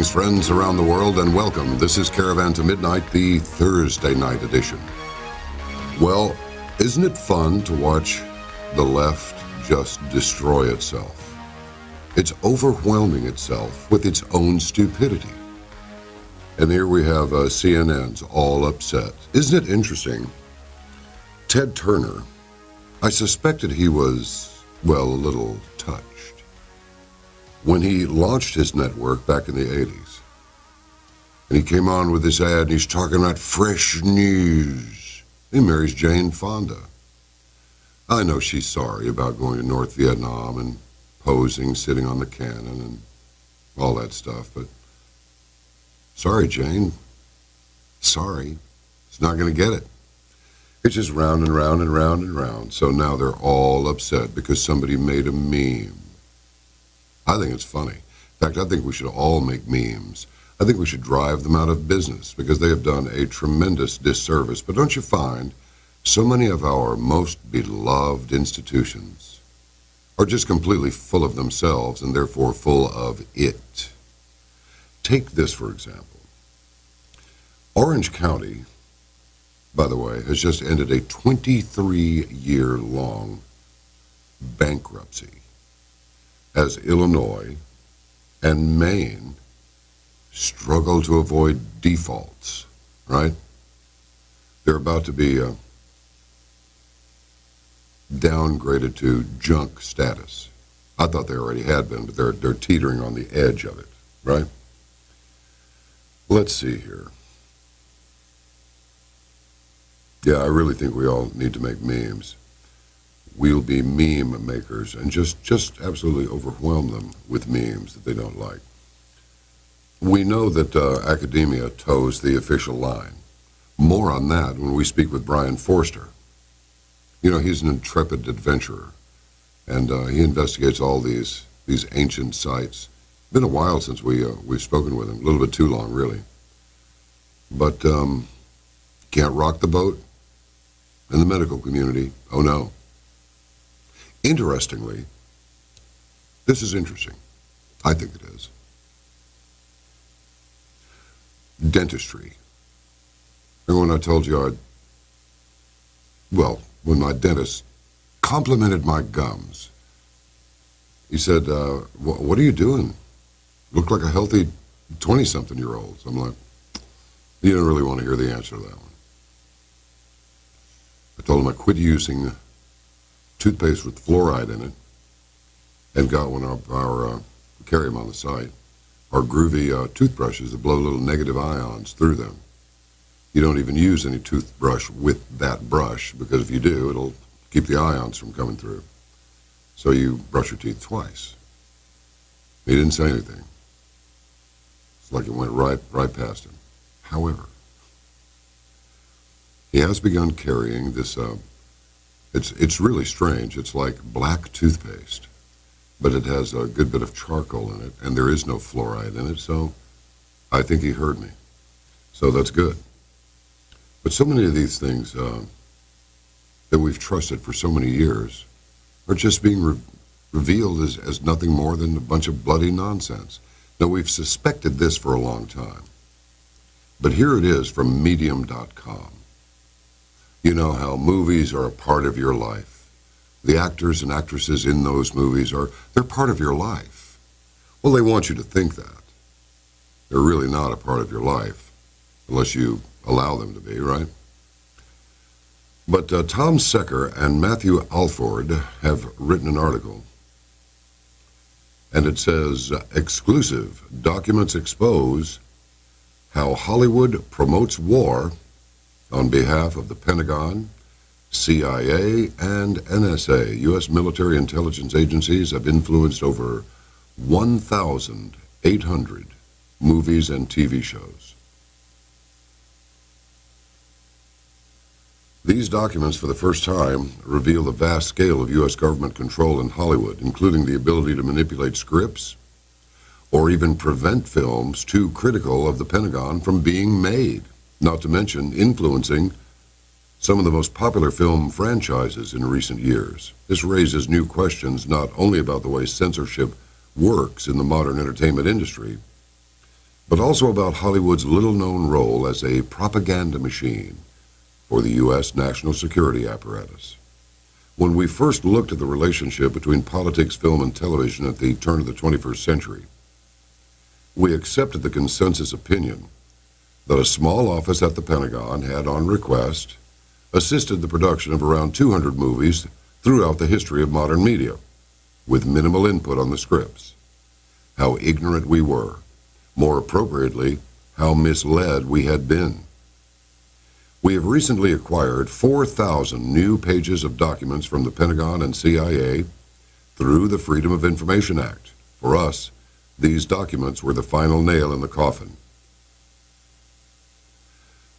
Greetings, friends around the world, and welcome. This is Caravan to Midnight, the Thursday night edition. Well, isn't it fun to watch the left just destroy itself? It's overwhelming itself with its own stupidity. And here we have CNN's all upset. Isn't it interesting? Ted Turner, I suspected he was, well, a little touched when he launched his network back in the 80s. And he came on with this ad, and he's talking about fresh news. He marries Jane Fonda. I know she's sorry about going to North Vietnam and posing, sitting on the cannon, and all that stuff, but sorry, Jane. Sorry. It's not going to get it. It's just round and round and round and round. So now they're all upset because somebody made a meme. I think it's funny. In fact, I think we should all make memes. I think we should drive them out of business because they have done a tremendous disservice. But don't you find so many of our most beloved institutions are just completely full of themselves and therefore full of it? Take this, for example. Orange County, by the way, has just ended a 23-year-long bankruptcy as Illinois and Maine struggle to avoid defaults, right? They're about to be downgraded to junk status. I thought they already had been, but they're teetering on the edge of it, right? Let's see here. Yeah, I really think we all need to make memes. We'll be meme makers and just absolutely overwhelm them with memes that they don't like. We know that academia toes the official line. More on that when we speak with Brian Forster. You know, he's an intrepid adventurer, and he investigates all these ancient sites. It's been a while since we've spoken with him, a little bit too long, really. But can't rock the boat in the medical community. Oh, no. Interestingly, this is interesting. I think it is. Dentistry. Remember when I told you when my dentist complimented my gums, he said, what are you doing? Look like a healthy 20-something-year-old. So I'm like, you don't really want to hear the answer to that one. I told him I quit using toothpaste with fluoride in it and got one of our, carry them on the site, our groovy toothbrushes that blow little negative ions through them. You don't even use any toothbrush with that brush because if you do, it'll keep the ions from coming through. So you brush your teeth twice. He didn't say anything. It's like it went right past him. However, he has begun carrying this, it's really strange. It's like black toothpaste, but it has a good bit of charcoal in it, and there is no fluoride in it, so I think he heard me. So that's good. But so many of these things that we've trusted for so many years are just being revealed as nothing more than a bunch of bloody nonsense. Now, we've suspected this for a long time, but here it is from Medium.com. You know how movies are a part of your life. The actors and actresses in those movies they're part of your life. Well, they want you to think that. They're really not a part of your life, unless you allow them to be, right? But Tom Secker and Matthew Alford have written an article, and it says, exclusive documents expose how Hollywood promotes war on behalf of the Pentagon, CIA, and NSA. U.S. military intelligence agencies have influenced over 1,800 movies and TV shows. These documents, for the first time, reveal the vast scale of U.S. government control in Hollywood, including the ability to manipulate scripts or even prevent films too critical of the Pentagon from being made, not to mention influencing some of the most popular film franchises in recent years. This raises new questions not only about the way censorship works in the modern entertainment industry, but also about Hollywood's little-known role as a propaganda machine for the U.S. national security apparatus. When we first looked at the relationship between politics, film, and television at the turn of the 21st century, we accepted the consensus opinion that a small office at the Pentagon had, on request, assisted the production of around 200 movies throughout the history of modern media, with minimal input on the scripts. How ignorant we were. More appropriately, how misled we had been. We have recently acquired 4,000 new pages of documents from the Pentagon and CIA through the Freedom of Information Act. For us, these documents were the final nail in the coffin.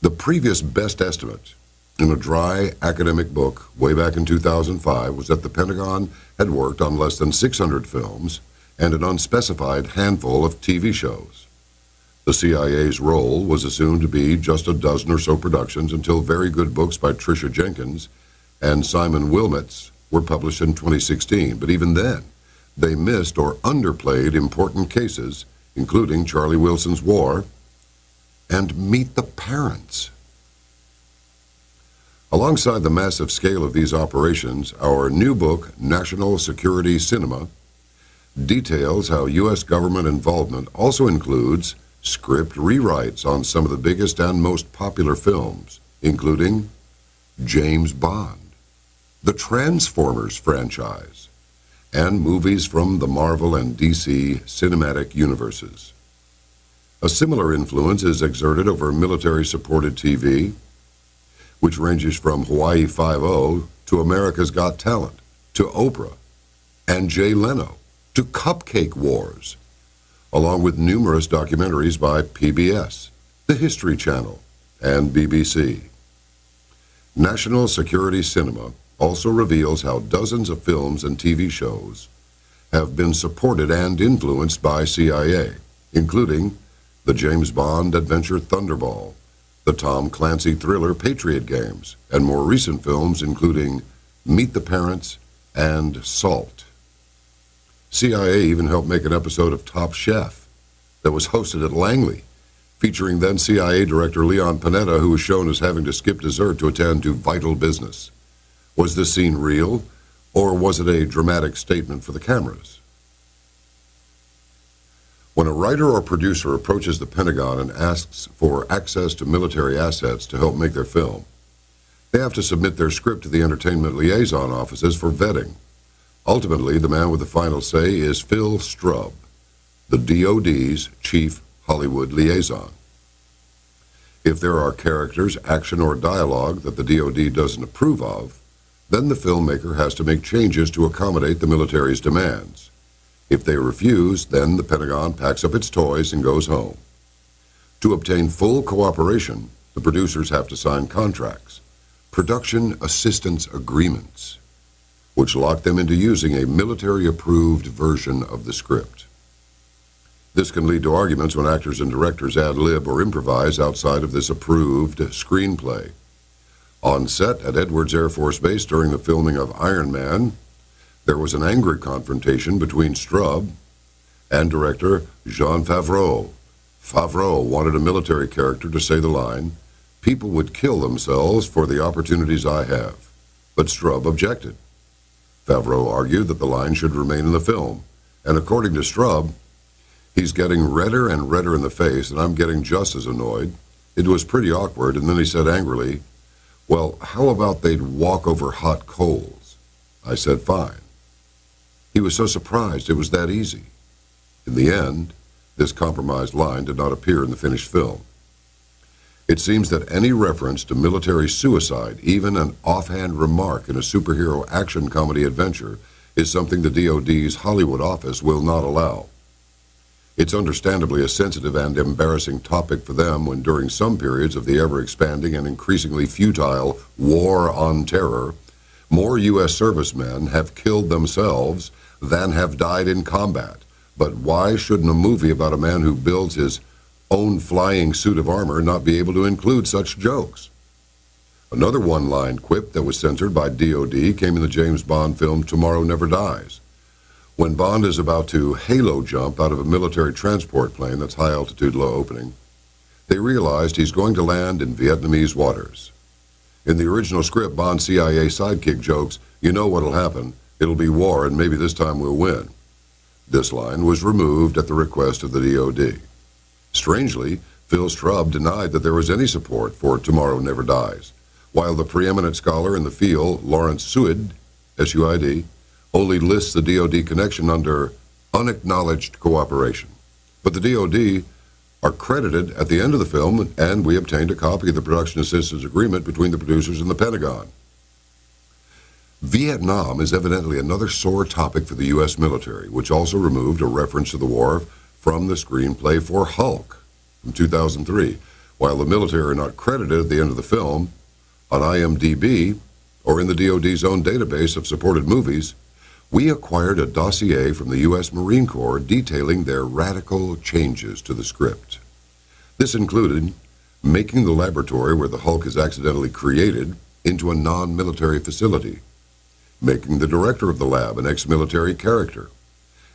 The previous best estimate in a dry academic book way back in 2005 was that the Pentagon had worked on less than 600 films and an unspecified handful of TV shows. The CIA's role was assumed to be just a dozen or so productions until very good books by Tricia Jenkins and Simon Wilmetz were published in 2016, but even then, they missed or underplayed important cases, including Charlie Wilson's War and Meet the Parents. Alongside the massive scale of these operations, our new book, National Security Cinema, details how U.S. government involvement also includes script rewrites on some of the biggest and most popular films, including James Bond, the Transformers franchise, and movies from the Marvel and DC cinematic universes. A similar influence is exerted over military-supported TV, which ranges from Hawaii Five-0 to America's Got Talent, to Oprah and Jay Leno, to Cupcake Wars, along with numerous documentaries by PBS, the History Channel, and BBC. National Security Cinema also reveals how dozens of films and TV shows have been supported and influenced by CIA, including the James Bond adventure Thunderball, the Tom Clancy thriller Patriot Games, and more recent films including Meet the Parents and Salt. CIA even helped make an episode of Top Chef that was hosted at Langley, featuring then CIA Director Leon Panetta, who was shown as having to skip dessert to attend to vital business. Was this scene real, or was it a dramatic statement for the cameras? When a writer or producer approaches the Pentagon and asks for access to military assets to help make their film, they have to submit their script to the entertainment liaison offices for vetting. Ultimately, the man with the final say is Phil Strub, the DoD's chief Hollywood liaison. If there are characters, action, or dialogue that the DoD doesn't approve of, then the filmmaker has to make changes to accommodate the military's demands. If they refuse, then the Pentagon packs up its toys and goes home. To obtain full cooperation, the producers have to sign contracts, production assistance agreements, which lock them into using a military-approved version of the script. This can lead to arguments when actors and directors ad-lib or improvise outside of this approved screenplay. On set at Edwards Air Force Base during the filming of Iron Man, there was an angry confrontation between Strub and director Jon Favreau. Favreau wanted a military character to say the line, "People would kill themselves for the opportunities I have," but Strub objected. Favreau argued that the line should remain in the film, and according to Strub, he's getting redder and redder in the face, and I'm getting just as annoyed. It was pretty awkward, and then he said angrily, "Well, how about they'd walk over hot coals?" I said, "Fine." He was so surprised it was that easy. In the end, this compromised line did not appear in the finished film. It seems that any reference to military suicide, even an offhand remark in a superhero action comedy adventure, is something the DoD's Hollywood office will not allow. It's understandably a sensitive and embarrassing topic for them when during some periods of the ever-expanding and increasingly futile War on Terror, more U.S. servicemen have killed themselves than have died in combat. But why shouldn't a movie about a man who builds his own flying suit of armor not be able to include such jokes? Another one-line quip that was censored by DoD came in the James Bond film Tomorrow Never Dies, When Bond is about to halo jump out of a military transport plane that's high altitude, low opening, they realized he's going to land in Vietnamese waters. In the original script, Bond's CIA sidekick jokes, "You know what'll happen. It'll be war, and maybe this time we'll win." This line was removed at the request of the DoD. Strangely, Phil Straub denied that there was any support for Tomorrow Never Dies, while the preeminent scholar in the field, Lawrence Suid, S-U-I-D, only lists the DoD connection under unacknowledged cooperation. But the DoD are credited at the end of the film, and we obtained a copy of the production assistance agreement between the producers and the Pentagon. Vietnam is evidently another sore topic for the U.S. military, which also removed a reference to the war from the screenplay for Hulk from 2003. While the military are not credited at the end of the film, on IMDb or in the DoD's own database of supported movies, we acquired a dossier from the U.S. Marine Corps detailing their radical changes to the script. This included making the laboratory where the Hulk is accidentally created into a non-military facility, making the director of the lab an ex-military character,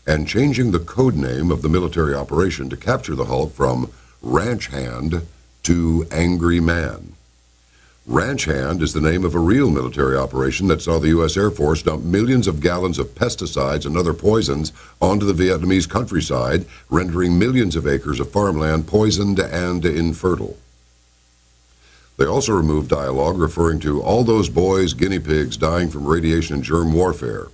and changing the code name of the military operation to capture the Hulk from Ranch Hand to Angry Man. Ranch Hand is the name of a real military operation that saw the U.S. Air Force dump millions of gallons of pesticides and other poisons onto the Vietnamese countryside, rendering millions of acres of farmland poisoned and infertile. They also removed dialogue referring to all those boys, guinea pigs dying from radiation and germ warfare,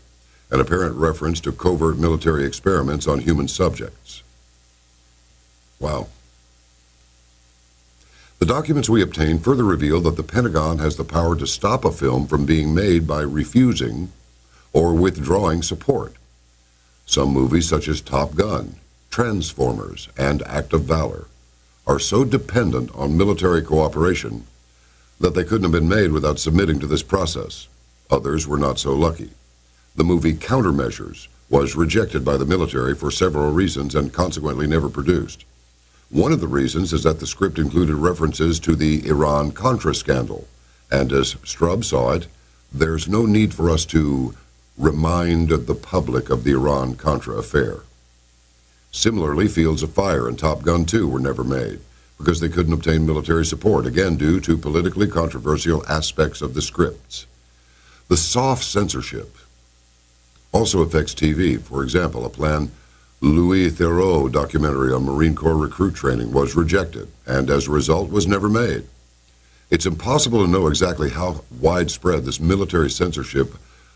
an apparent reference to covert military experiments on human subjects. Wow. The documents we obtained further reveal that the Pentagon has the power to stop a film from being made by refusing or withdrawing support. Some movies such as Top Gun, Transformers, and Act of Valor are so dependent on military cooperation that they couldn't have been made without submitting to this process. Others were not so lucky. The movie Countermeasures was rejected by the military for several reasons and consequently never produced. One of the reasons is that the script included references to the Iran-Contra scandal, and as Straub saw it, there's no need for us to remind the public of the Iran-Contra affair. Similarly, Fields of Fire and Top Gun 2 were never made because they couldn't obtain military support, again due to politically controversial aspects of the scripts. The soft censorship also affects TV. For example, a planned Louis Theroux documentary on Marine Corps recruit training was rejected, and as a result was never made. It's impossible to know exactly how widespread this military censorship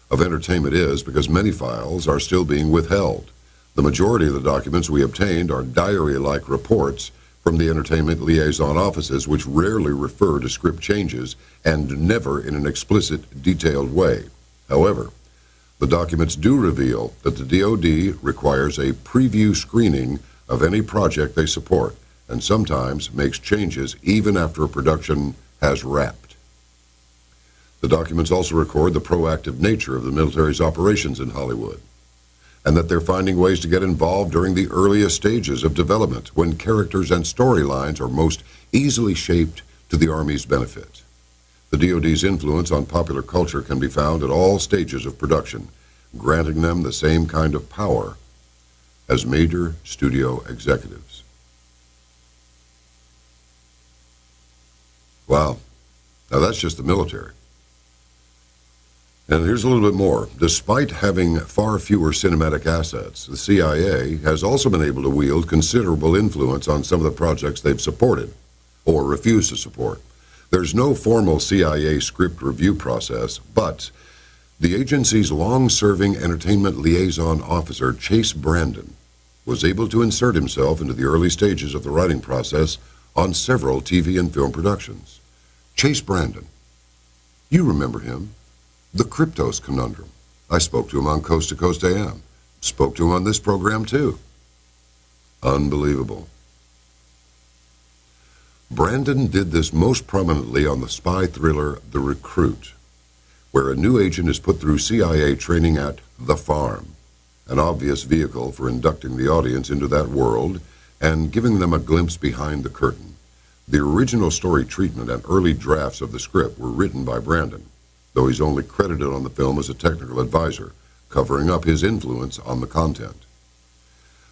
of entertainment is because many files are still being withheld. The majority of the documents we obtained are diary-like reports from the entertainment liaison offices, which rarely refer to script changes and never in an explicit, detailed way. However, the documents do reveal that the DoD requires a preview screening of any project they support and sometimes makes changes even after a production has wrapped. The documents also record the proactive nature of the military's operations in Hollywood, and that they're finding ways to get involved during the earliest stages of development when characters and storylines are most easily shaped to the Army's benefit. The DoD's influence on popular culture can be found at all stages of production, granting them the same kind of power as major studio executives. Wow. Now that's just the military. And here's a little bit more. Despite having far fewer cinematic assets, the CIA has also been able to wield considerable influence on some of the projects they've supported or refused to support. There's no formal CIA script review process, but the agency's long-serving entertainment liaison officer, Chase Brandon, was able to insert himself into the early stages of the writing process on several TV and film productions. Chase Brandon, you remember him. The Kryptos Conundrum. I spoke to him on Coast to Coast AM. Spoke to him on this program, too. Unbelievable. Brandon did this most prominently on the spy thriller The Recruit, where a new agent is put through CIA training at The Farm, an obvious vehicle for inducting the audience into that world and giving them a glimpse behind the curtain. The original story treatment and early drafts of the script were written by Brandon, though he's only credited on the film as a technical advisor. covering up his influence on the content.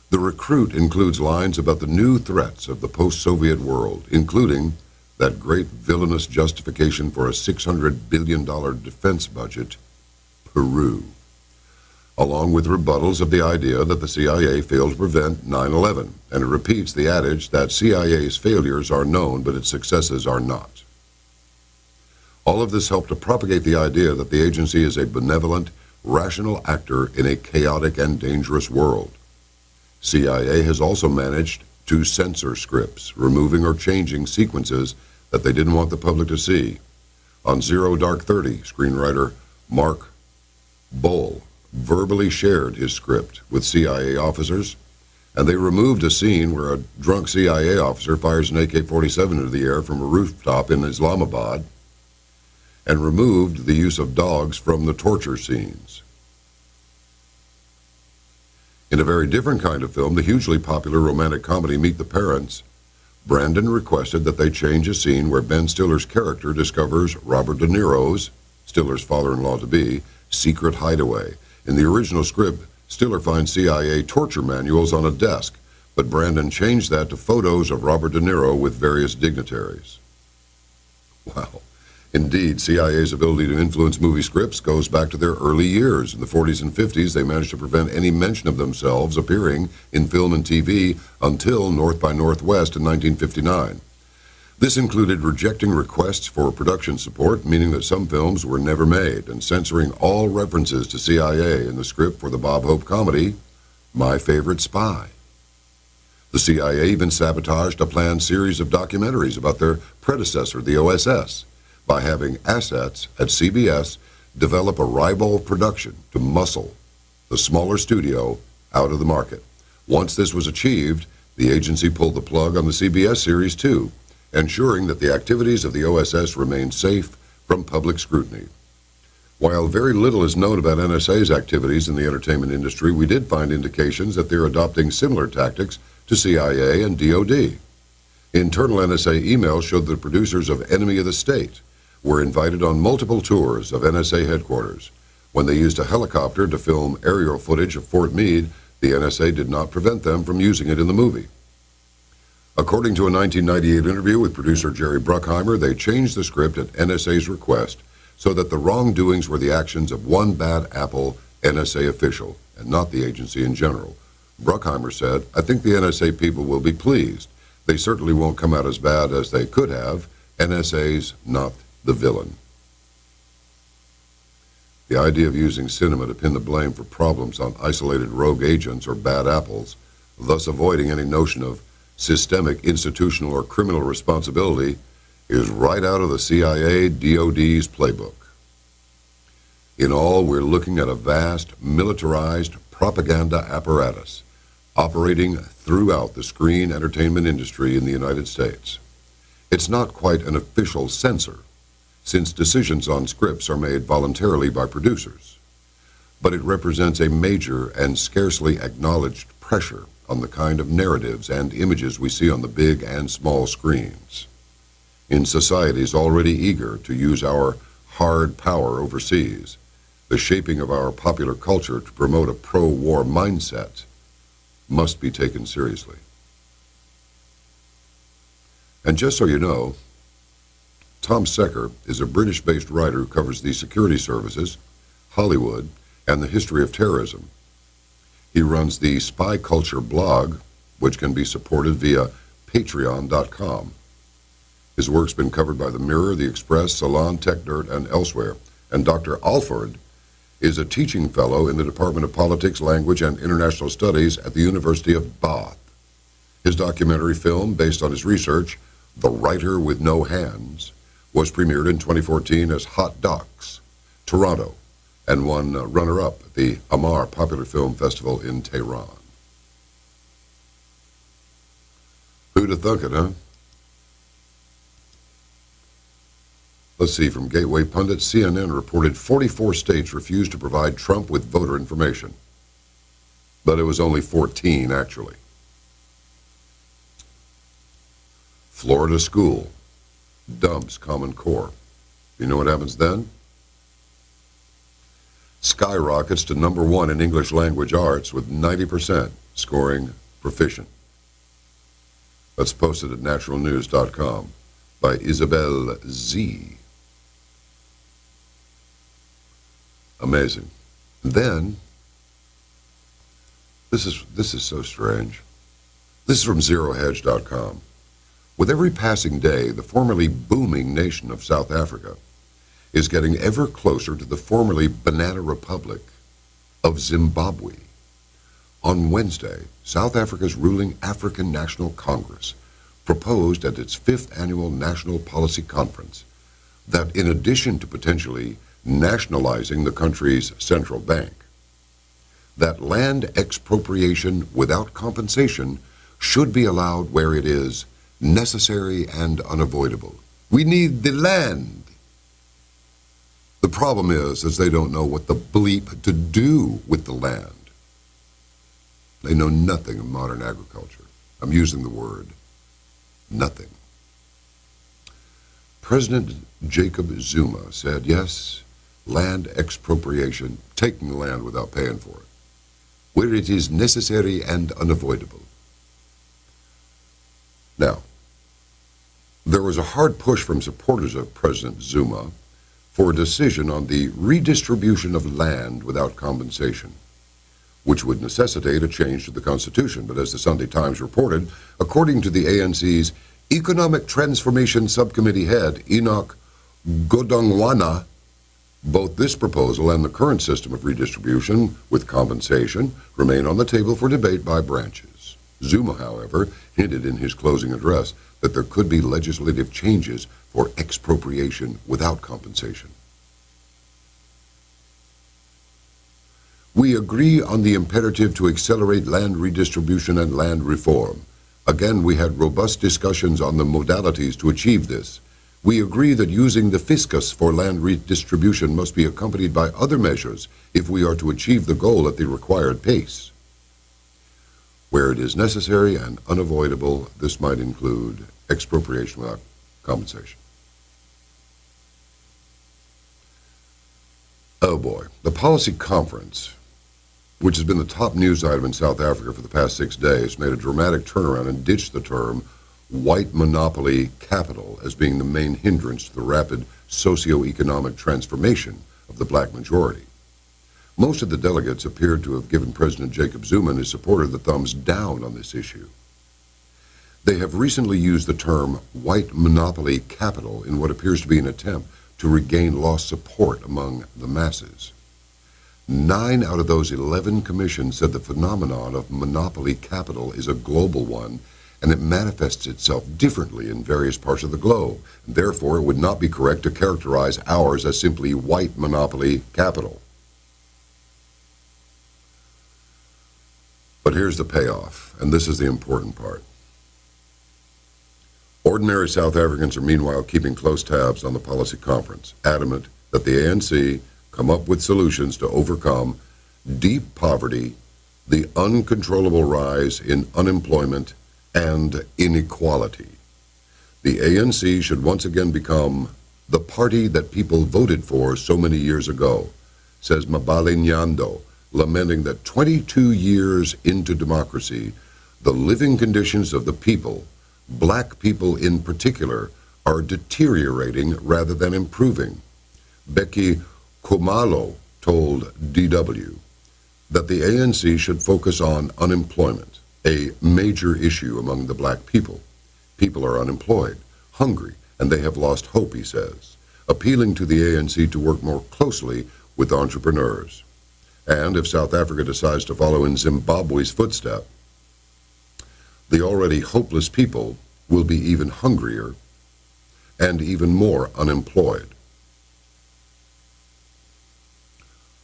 The Recruit includes lines about the new threats of the post-Soviet world, including that great villainous justification for a $600 billion defense budget, Peru, along with rebuttals of the idea that the CIA failed to prevent 9/11, and it repeats the adage that CIA's failures are known but its successes are not. All of this helped to propagate the idea that the agency is a benevolent, rational actor in a chaotic and dangerous world. CIA has also managed to censor scripts, removing or changing sequences that they didn't want the public to see. On Zero Dark 30, screenwriter Mark Bohl verbally shared his script with CIA officers, and they removed a scene where a drunk CIA officer fires an AK-47 into the air from a rooftop in Islamabad, and removed the use of dogs from the torture scenes. In a very different kind of film, the hugely popular romantic comedy Meet the Parents, Brandon requested that they change a scene where Ben Stiller's character discovers Robert De Niro's, Stiller's father-in-law-to-be, secret hideaway. In the original script, Stiller finds CIA torture manuals on a desk, but Brandon changed that to photos of Robert De Niro with various dignitaries. Wow. Indeed, CIA's ability to influence movie scripts goes back to their early years. In the 40s and 50s, they managed to prevent any mention of themselves appearing in film and TV until North by Northwest in 1959. This included rejecting requests for production support, meaning that some films were never made, and censoring all references to CIA in the script for the Bob Hope comedy, My Favorite Spy. The CIA even sabotaged a planned series of documentaries about their predecessor, the OSS, by having assets at CBS develop a rival production to muscle the smaller studio out of the market. Once this was achieved, the agency pulled the plug on the CBS series too, ensuring that the activities of the OSS remained safe from public scrutiny. While very little is known about NSA's activities in the entertainment industry, we did find indications that they're adopting similar tactics to CIA and DoD. Internal NSA emails showed that the producers of Enemy of the State were invited on multiple tours of NSA headquarters. When they used a helicopter to film aerial footage of Fort Meade, the NSA did not prevent them from using it in the movie. According to a 1998 interview with producer Jerry Bruckheimer, they changed the script at NSA's request so that the wrongdoings were the actions of one bad apple NSA official and not the agency in general. Bruckheimer said, "I think the NSA people will be pleased. They certainly won't come out as bad as they could have. NSA's not the villain." The idea of using cinema to pin the blame for problems on isolated rogue agents or bad apples, thus avoiding any notion of systemic, institutional, or criminal responsibility, is right out of the CIA DoD's playbook. In all, we're looking at a vast, militarized propaganda apparatus operating throughout the screen entertainment industry in the United States. It's not quite an official censor, since decisions on scripts are made voluntarily by producers, but it represents a major and scarcely acknowledged pressure on the kind of narratives and images we see on the big and small screens. In societies already eager to use our hard power overseas, the shaping of our popular culture to promote a pro-war mindset must be taken seriously. And just so you know, Tom Secker is a British-based writer who covers the security services, Hollywood, and the history of terrorism. He runs the Spy Culture blog, which can be supported via patreon.com. His work's been covered by The Mirror, The Express, Salon, Tech Dirt, and elsewhere. And Dr. Alford is a teaching fellow in the Department of Politics, Language, and International Studies at the University of Bath. His documentary film, based on his research, The Writer with No Hands, was premiered in 2014 as Hot Docs, Toronto, and won runner-up at the Amar Popular Film Festival in Tehran. Who'd have thunk it, huh? Let's see, from Gateway Pundit, CNN reported 44 states refused to provide Trump with voter information. But it was only 14, actually. Florida school dumps Common Core. You know what happens then? skyrockets to #1 in English language arts with 90% scoring proficient. That's posted at naturalnews.com by Isabel Z. Amazing. And then, this is so strange. This is from zerohedge.com. With every passing day, the formerly booming nation of South Africa is getting ever closer to the formerly Banana Republic of Zimbabwe. On Wednesday, South Africa's ruling African National Congress proposed at its 5th annual National Policy Conference that in addition to potentially nationalizing the country's central bank, that land expropriation without compensation should be allowed where it is necessary and unavoidable. We need the land. The problem is they don't know what the bleep to do with the land. They know nothing of modern agriculture. I'm using the word nothing. President Jacob Zuma said, yes, land expropriation, taking the land without paying for it, where it is necessary and unavoidable. Now, there was a hard push from supporters of President Zuma for a decision on the redistribution of land without compensation, which would necessitate a change to the Constitution. But as the Sunday Times reported, according to the ANC's Economic Transformation Subcommittee head, Enoch Godongwana, both this proposal and the current system of redistribution with compensation remain on the table for debate by branches. Zuma, however, hinted in his closing address that there could be legislative changes for expropriation without compensation. We agree on the imperative to accelerate land redistribution and land reform. Again, we had robust discussions on the modalities to achieve this. We agree that using the fiscus for land redistribution must be accompanied by other measures if we are to achieve the goal at the required pace. Where it is necessary and unavoidable, this might include expropriation without compensation. Oh boy, the policy conference, which has been the top news item in South Africa for the past 6 days, made a dramatic turnaround and ditched the term white monopoly capital as being the main hindrance to the rapid socio-economic transformation of the black majority. Most of the delegates appeared to have given President Jacob Zuma and his supporter the thumbs down on this issue. They have recently used the term white monopoly capital in what appears to be an attempt to regain lost support among the masses. 9 out of those 11 commissions said the phenomenon of monopoly capital is a global one, and it manifests itself differently in various parts of the globe. Therefore, it would not be correct to characterize ours as simply white monopoly capital. But here's the payoff, and this is the important part. Ordinary South Africans are meanwhile keeping close tabs on the policy conference, adamant that the ANC come up with solutions to overcome deep poverty, the uncontrollable rise in unemployment, and inequality. The ANC should once again become the party that people voted for so many years ago, says Mabali Nyando, lamenting that 22 years into democracy, the living conditions of the people, black people in particular, are deteriorating rather than improving. Becky Khumalo told DW that the ANC should focus on unemployment, a major issue among the black people. People are unemployed, hungry, and they have lost hope, he says, appealing to the ANC to work more closely with entrepreneurs. And if South Africa decides to follow in Zimbabwe's footstep, the already hopeless people will be even hungrier and even more unemployed.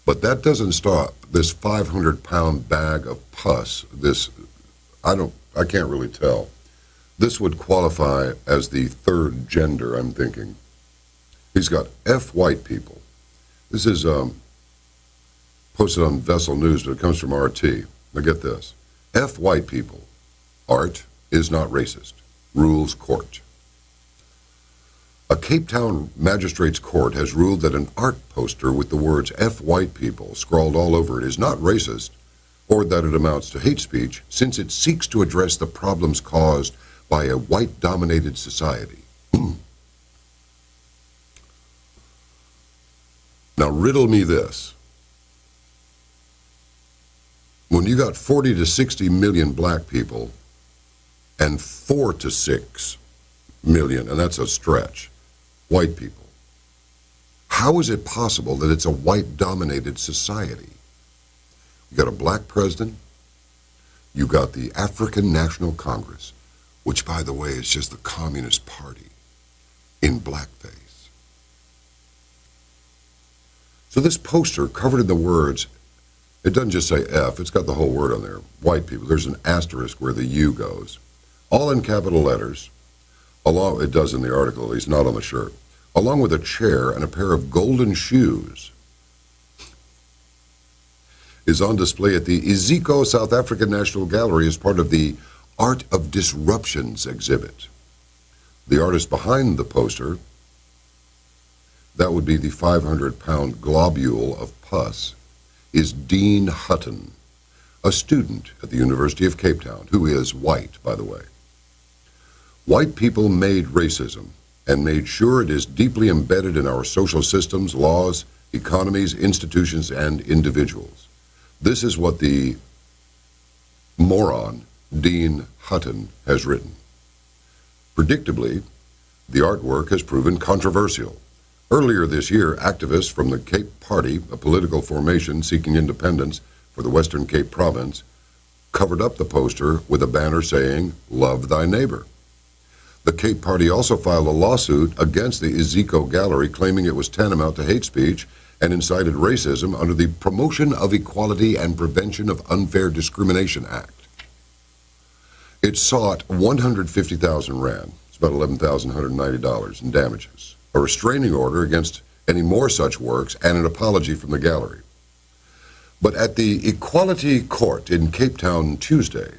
But that doesn't stop this 500-pound bag of pus, I can't really tell. This would qualify as the third gender, I'm thinking. He's got F white people. This is posted on Vessel News, but it comes from RT. Now get this. F white people. Art is not racist. Rules court. A Cape Town magistrate's court has ruled that an art poster with the words F white people scrawled all over it is not racist, or that it amounts to hate speech, since it seeks to address the problems caused by a white-dominated society. Now riddle me this. When you got 40 to 60 million black people and 4 to 6 million, and that's a stretch, white people, how is it possible that it's a white-dominated society? You got a black president, you got the African National Congress, which, by the way, is just the Communist Party in blackface. So this poster covered in the words, it doesn't just say F, it's got the whole word on there, white people. There's an asterisk where the U goes. All in capital letters, along, it does in the article, at least not on the shirt, along with a chair and a pair of golden shoes, is on display at the Iziko South African National Gallery as part of the Art of Disruptions exhibit. The artist behind the poster, that would be the 500-pound globule of pus, is Dean Hutton, a student at the University of Cape Town, who is white, by the way. White people made racism and made sure it is deeply embedded in our social systems, laws, economies, institutions, and individuals. This is what the moron, Dean Hutton, has written. Predictably, the artwork has proven controversial. Earlier this year, activists from the Cape Party, a political formation seeking independence for the Western Cape Province, covered up the poster with a banner saying, "Love thy neighbor." The Cape Party also filed a lawsuit against the Iziko Gallery, claiming it was tantamount to hate speech and incited racism under the Promotion of Equality and Prevention of Unfair Discrimination Act. It sought 150,000 rand, it's about $11,190 in damages, a restraining order against any more such works, and an apology from the gallery. But at the Equality Court in Cape Town Tuesday,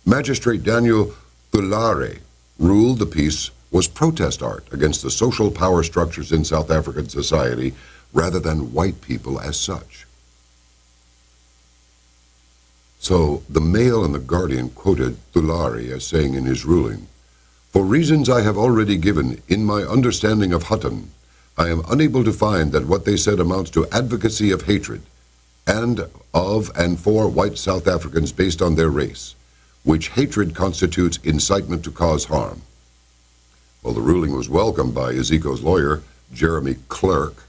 Magistrate Daniel Thulare ruled the piece was protest art against the social power structures in South African society rather than white people as such. So the Mail and the Guardian quoted Thulare as saying in his ruling, "For reasons I have already given in my understanding of Hutton, I am unable to find that what they said amounts to advocacy of hatred and of and for white South Africans based on their race, which hatred constitutes incitement to cause harm." Well, the ruling was welcomed by Iziko's lawyer, Jeremy Clerk.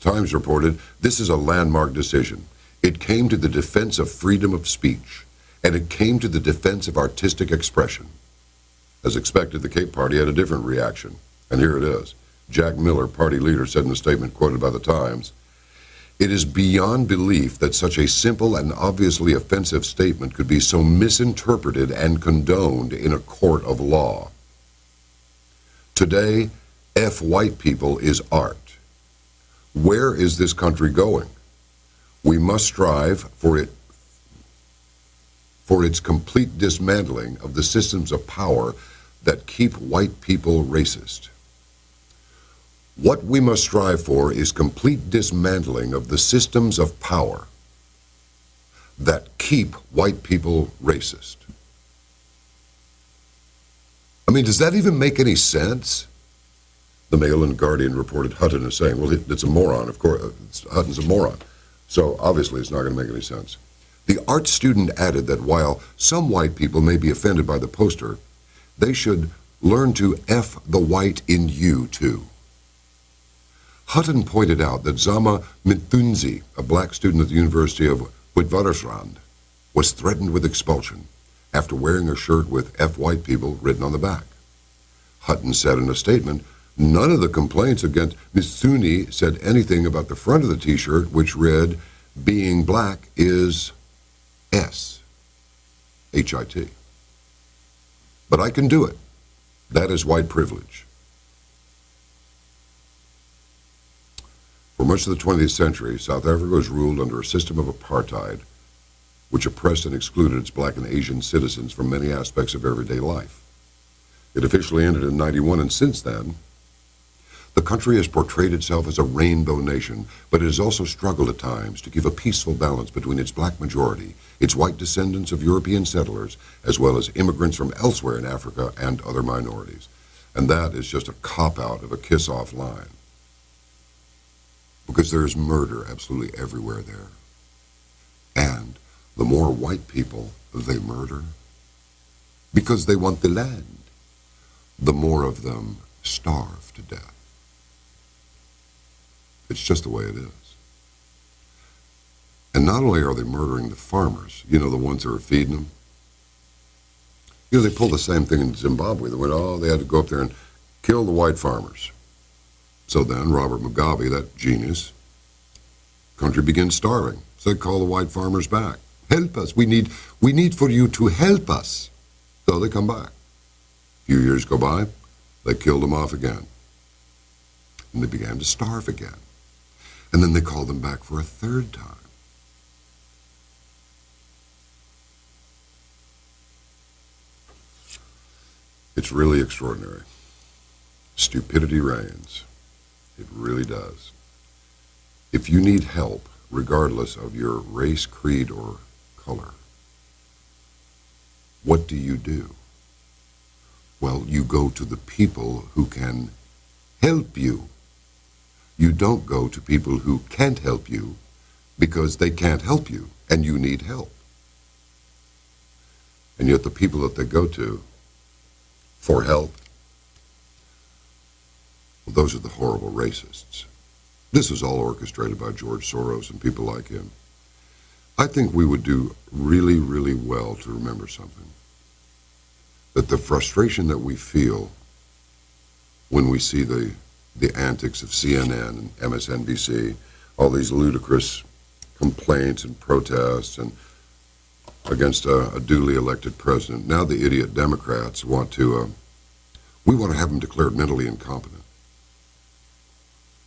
The Times reported, "This is a landmark decision. It came to the defense of freedom of speech, and it came to the defense of artistic expression." As expected, the Cape Party had a different reaction, and here it is. Jack Miller, party leader, said in a statement quoted by the Times, "It is beyond belief that such a simple and obviously offensive statement could be so misinterpreted and condoned in a court of law. Today, F white people is art. Where is this country going? We must strive for its complete dismantling of the systems of power that keep white people racist. What we must strive for is complete dismantling of the systems of power that keep white people racist." I mean, does that even make any sense? The Mail and Guardian reported Hutton as saying, well, it's a moron. Of course, Hutton's a moron. So obviously it's not going to make any sense. The art student added that while some white people may be offended by the poster, they should learn to F the white in you too. Hutton pointed out that Zama Mthunzi, a black student at the University of Witwatersrand, was threatened with expulsion after wearing a shirt with F white people written on the back. Hutton said in a statement, none of the complaints against Mthunzi said anything about the front of the t-shirt, which read, "Being black is S, H-I-T. But I can do it. That is white privilege." For much of the 20th century, South Africa was ruled under a system of apartheid, which oppressed and excluded its black and Asian citizens from many aspects of everyday life. It officially ended in 91, and since then, the country has portrayed itself as a rainbow nation, but it has also struggled at times to give a peaceful balance between its black majority, its white descendants of European settlers, as well as immigrants from elsewhere in Africa and other minorities. And that is just a cop-out of a kiss-off line. Because there is murder absolutely everywhere there. And the more white people they murder, because they want the land, the more of them starve to death. It's just the way it is. And not only are they murdering the farmers, the ones that are feeding them. They pulled the same thing in Zimbabwe. They went, they had to go up there and kill the white farmers. So then Robert Mugabe, that genius, country begins starving. So they call the white farmers back. Help us. We need for you to help us. So they come back. A few years go by, they killed them off again. And they began to starve again. And then they called them back for a third time. It's really extraordinary. Stupidity reigns. It really does. If you need help, regardless of your race, creed, or color, what do? Well, you go to the people who can help you. You don't go to people who can't help you because they can't help you and you need help. And yet the people that they go to for help, well, those are the horrible racists. This was all orchestrated by George Soros and people like him. I think we would do really, really well to remember something. That the frustration that we feel when we see the antics of CNN and MSNBC, all these ludicrous complaints and protests and against a duly elected president. Now the idiot Democrats want to have him declared mentally incompetent.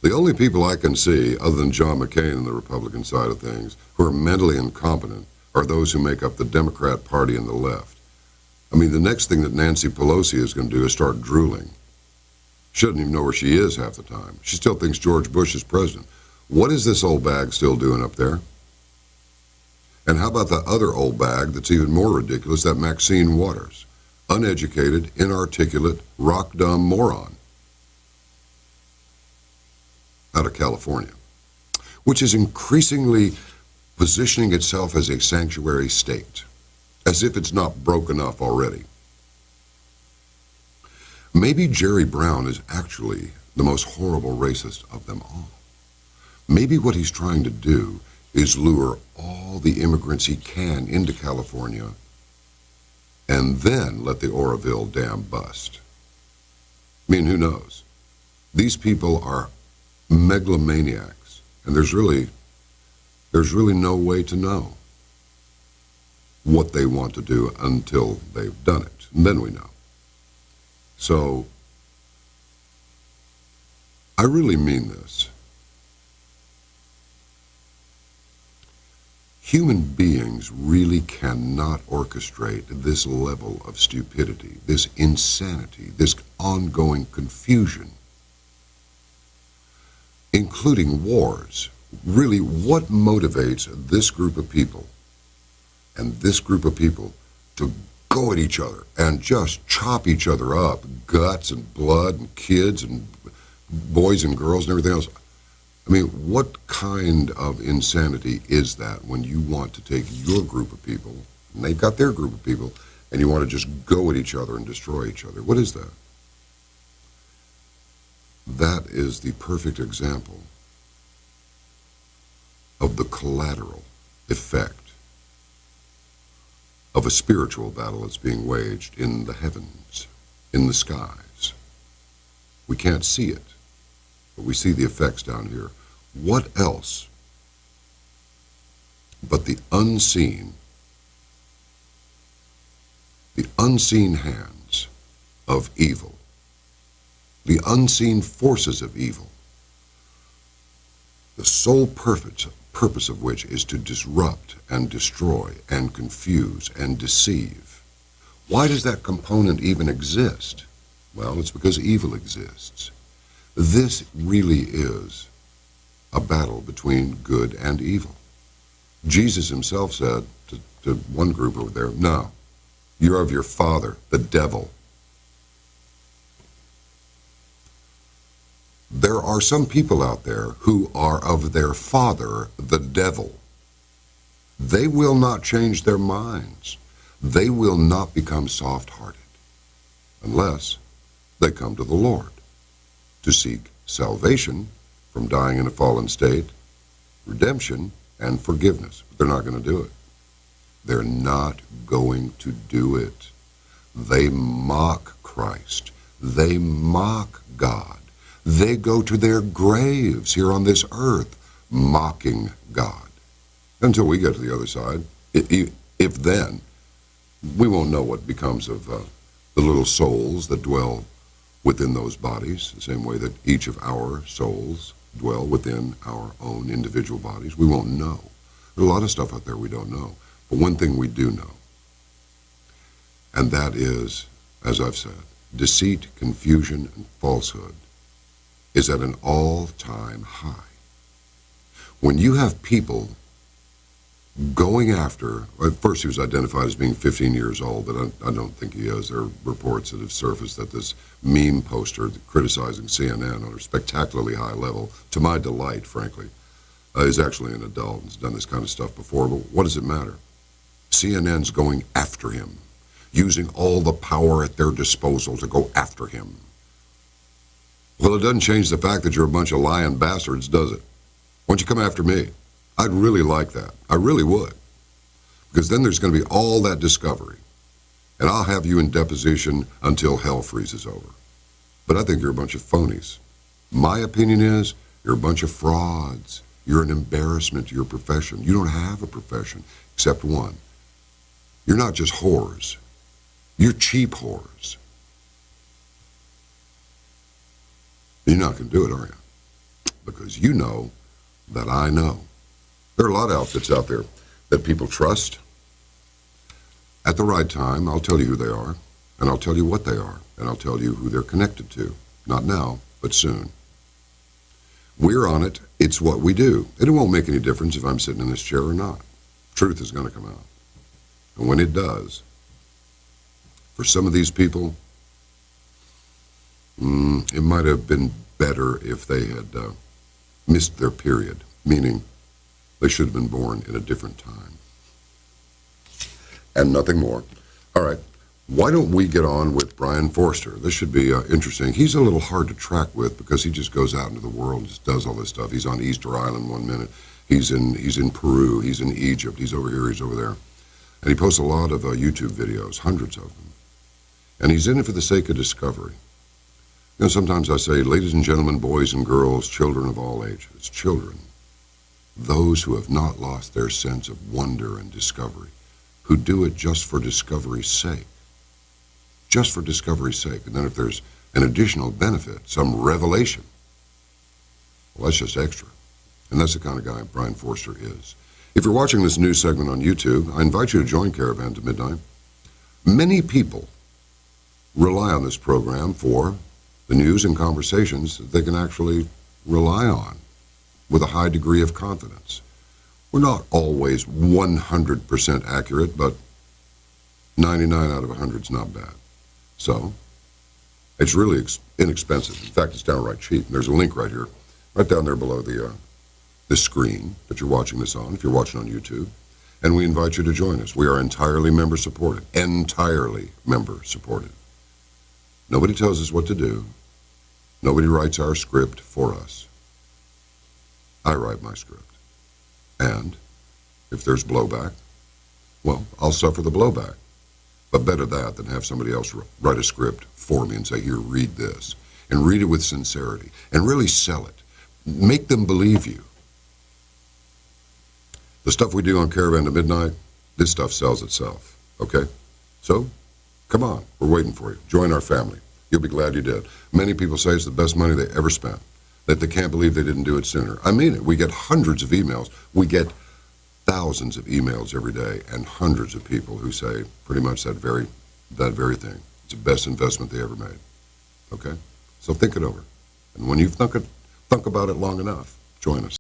The only people I can see, other than John McCain and the Republican side of things, who are mentally incompetent are those who make up the Democrat Party and the left. I mean, the next thing that Nancy Pelosi is going to do is start drooling. She doesn't even know where she is half the time. She still thinks George Bush is president. What is this old bag still doing up there? And how about the other old bag that's even more ridiculous, that Maxine Waters? Uneducated, inarticulate, rock-dumb moron. Out of California. Which is increasingly positioning itself as a sanctuary state. As if it's not broke enough already. Maybe Jerry Brown is actually the most horrible racist of them all. Maybe what he's trying to do is lure all the immigrants he can into California and then let the Oroville Dam bust. I mean, who knows? These people are megalomaniacs, and there's really no way to know what they want to do until they've done it, and then we know. So, I really mean this. Human beings really cannot orchestrate this level of stupidity, this insanity, this ongoing confusion, including wars. Really, what motivates this group of people and this group of people to go at each other and just chop each other up, guts and blood and kids and boys and girls and everything else? I mean, what kind of insanity is that when you want to take your group of people, and they've got their group of people, and you want to just go at each other and destroy each other? What is that? That is the perfect example of the collateral effect of a spiritual battle that's being waged in the heavens, in the skies. We can't see it, but we see the effects down here. What else but the unseen hands of evil, the unseen forces of evil, the sole purpose of which is to disrupt and destroy and confuse and deceive? Why does that component even exist? Well, it's because evil exists. This really is a battle between good and evil. Jesus himself said to one group over there, no, you're of your father, the devil. There are some people out there who are of their father, the devil. They will not change their minds. They will not become soft-hearted unless they come to the Lord to seek salvation from dying in a fallen state, redemption, and forgiveness. But they're not going to do it. They're not going to do it. They mock Christ. They mock God. They go to their graves here on this earth mocking God. Until we get to the other side. If then, we won't know what becomes of the little souls that dwell within those bodies, the same way that each of our souls dwell within our own individual bodies. We won't know. There's a lot of stuff out there we don't know. But one thing we do know, and that is, as I've said, deceit, confusion, and falsehood is at an all-time high. When you have people going after, at first he was identified as being 15 years old, but I don't think he is. There are reports that have surfaced that this meme poster criticizing CNN on a spectacularly high level, to my delight, frankly, is actually an adult and has done this kind of stuff before. But what does it matter? CNN's going after him, using all the power at their disposal to go after him. Well, it doesn't change the fact that you're a bunch of lying bastards, does it? Why don't you come after me? I'd really like that. I really would. Because then there's going to be all that discovery. And I'll have you in deposition until hell freezes over. But I think you're a bunch of phonies. My opinion is you're a bunch of frauds. You're an embarrassment to your profession. You don't have a profession except one. You're not just whores. You're cheap whores. You're not going to do it, are you? Because you know that I know. There are a lot of outfits out there that people trust. At the right time, I'll tell you who they are, and I'll tell you what they are, and I'll tell you who they're connected to. Not now, but soon. We're on it. It's what we do. And it won't make any difference if I'm sitting in this chair or not. Truth is going to come out. And when it does, for some of these people, it might have been better if they had missed their period, meaning they should have been born in a different time. And nothing more. All right, why don't we get on with Brian Forster? This should be interesting. He's a little hard to track with because he just goes out into the world and just does all this stuff. He's on Easter Island 1 minute. He's in Peru. He's in Egypt. He's over here. He's over there. And he posts a lot of YouTube videos, hundreds of them. And he's in it for the sake of discovery. You know, sometimes I say, ladies and gentlemen, boys and girls, children of all ages, children, those who have not lost their sense of wonder and discovery, who do it just for discovery's sake. Just for discovery's sake. And then if there's an additional benefit, some revelation, well, that's just extra. And that's the kind of guy Brian Forster is. If you're watching this news segment on YouTube, I invite you to join Caravan to Midnight. Many people rely on this program for the news and conversations that they can actually rely on with a high degree of confidence. We're not always 100% accurate, but 99 out of 100 is not bad. So, it's really inexpensive. In fact, it's downright cheap. And there's a link right here, right down there below the screen that you're watching this on, if you're watching on YouTube. And we invite you to join us. We are entirely member-supported. Entirely member-supported. Nobody tells us what to do. Nobody writes our script for us. I write my script. And if there's blowback, well, I'll suffer the blowback. But better that than have somebody else write a script for me and say, here, read this. And read it with sincerity. And really sell it. Make them believe you. The stuff we do on Caravan to Midnight, this stuff sells itself. Okay? So, come on. We're waiting for you. Join our family. You'll be glad you did. Many people say it's the best money they ever spent. That they can't believe they didn't do it sooner. I mean it. We get hundreds of emails. We get thousands of emails every day and hundreds of people who say pretty much that very thing. It's the best investment they ever made. Okay? So think it over. And when you've thunk about it long enough, join us.